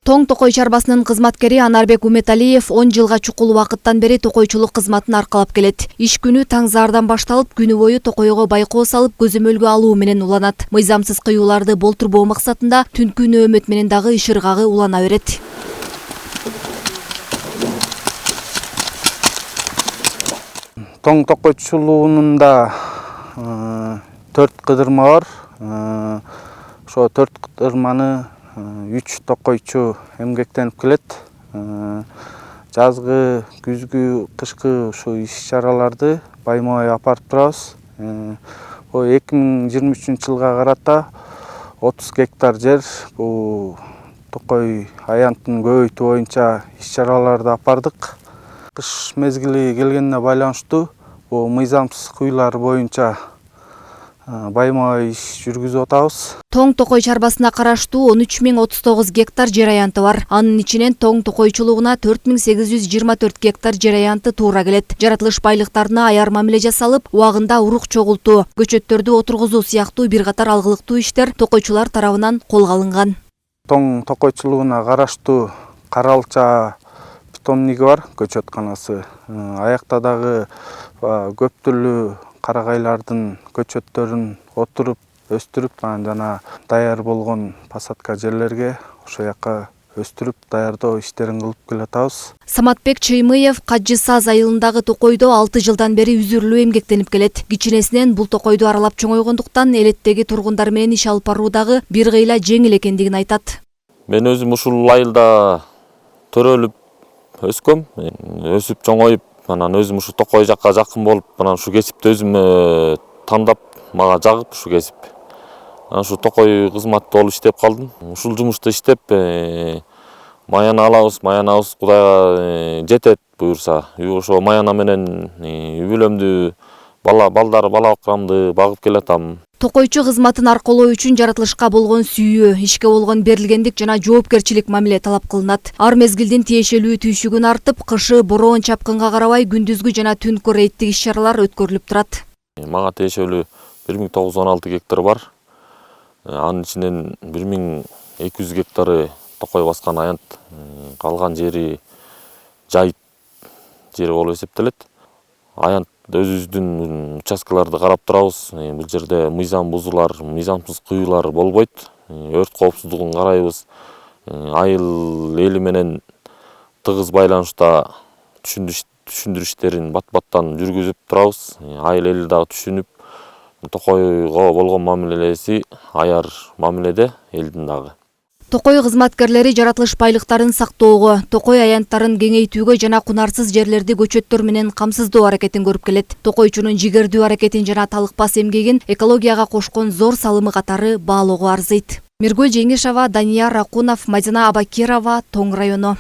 Тоң Токой чарбасынын кызматкери Анарбек Уметалиев 10 жылга чукул убакыттан бери токойчулук кызматын аркалап келет. Иш күнү таңзаардан башталып, күнү бою токойго байкоо салып, көзөмөлгө алуу менен уланат. Мыйзамсыз кыюуларды болтурбоо максатында түнкү нөөмөт менен дагы иш ыргагы улана берет. Тоң токойчулуунда 4 кыдырма бар. Ошо 4 кыдырманы 3 токойчу эмгектенип келет. Жазгы, күзгү, кышкы ушу иш-чараларды байма-бай апарып турабыз. 2023 жылга карата 30 гектар жер бул токой аянтын көбөйтүү боюнча иш-чараларды апардык. Кыш мезгили келгенине байланыштуу бул мыйзамсыз кыюулар боюнча байма-бай иш жүргүзүп атабыз. Тоң Токой чарбасына караштуу 13.039 гектар жер аянты бар. Анын ичинен тоң токойчулугуна 4.824 гектар жер аянты туура келет. Жаратылыш байлыктарына аяр мамиле жасалып, убагында урук чогултуу, көчөттөрдү отургузуу сыяктуу бир катар алгылыктуу иштер токойчулар тарабынан колго алынган. Тоң токойчулугуна караштуу Каралча питомниги бар, көчөтканасы. Аякта дагы көп түрлүү карагайлардын көчөттөрүн отуруп, өстүрүп, жана даяр болгон посадка жерлерге ошо жака өстүрүп, даярдоо иштерин кылып келатабыз. Саматбек Чыймыев Кажы Саз айылындагы токойдо 6 жылдан бери үзүрлүү эмгектенип келет. Кичинесинен бул токойду аралап чоңойгондуктан элеттеги тургундар менен иш алып баруудагы бир кыйла жеңил экендигин айтат. Мен өзүм ушул айылда төрөлүп өскөм, өсүп чоңоюп, анан өзүм ушу токой жакка жакын болуп, анан ушу кесипти өзүм тандап, мага жагып ушу кесип. Анан ушу токой кызматты болуп иштеп калдым. Ушул жумушта иштеп, маяна алабыз, маянабыз Кудайга жетет буюрса. Ошо маяна менен үй бүлөмдү, бала бакырамды багып келатам. Токойчу кызматын аркылоо үчүн жаратылышка болгон сүйүү, ишке болгон берилгендик жана жоопкерчилик мамиле талап кылынат. Ар мезгилдин тиешелүү түйшүгүн артып, кышы бороон чапкынга карабай күндүзгү жана түнкү рейдтик иш-чаралар өткөрүлүп турат. Мага тиешелүү 1916 гектар бар. Анын ичинен 1200 гектары токой баскан аянт, калган жери жайыт жери болуп эсептелет. Аянт өзүбүздүн участкаларды карап турабыз. Бул жерде мыйзам бузуулар, мыйзамсыз кыюулар болбойт. Өрт коопсуздугун карайбыз. Айыл эли менен тыгыз байланышта түшүндүрүү иштерин бат-баттан жүргүзүп турабыз. Айыл эли дагы түшүнүп, токойго болгон мамилеси аяр мамиледе элдин дагы. Токой кызматкерлери жаратылыш байлыктарын сактоого, токой аянттарын кеңейтүүгө жана кунарсыз жерлерди көчөттөр менен камсыздоо аракетин көрүп келет. Токойчунун жигердүү аракетин жана талыкпас эмгегин экологияга кошкон зор салымы катары баалоого арзыйт. Миргүл Жеңишова, Данияр Ракунов, Мадина Абакирова, Тоң району.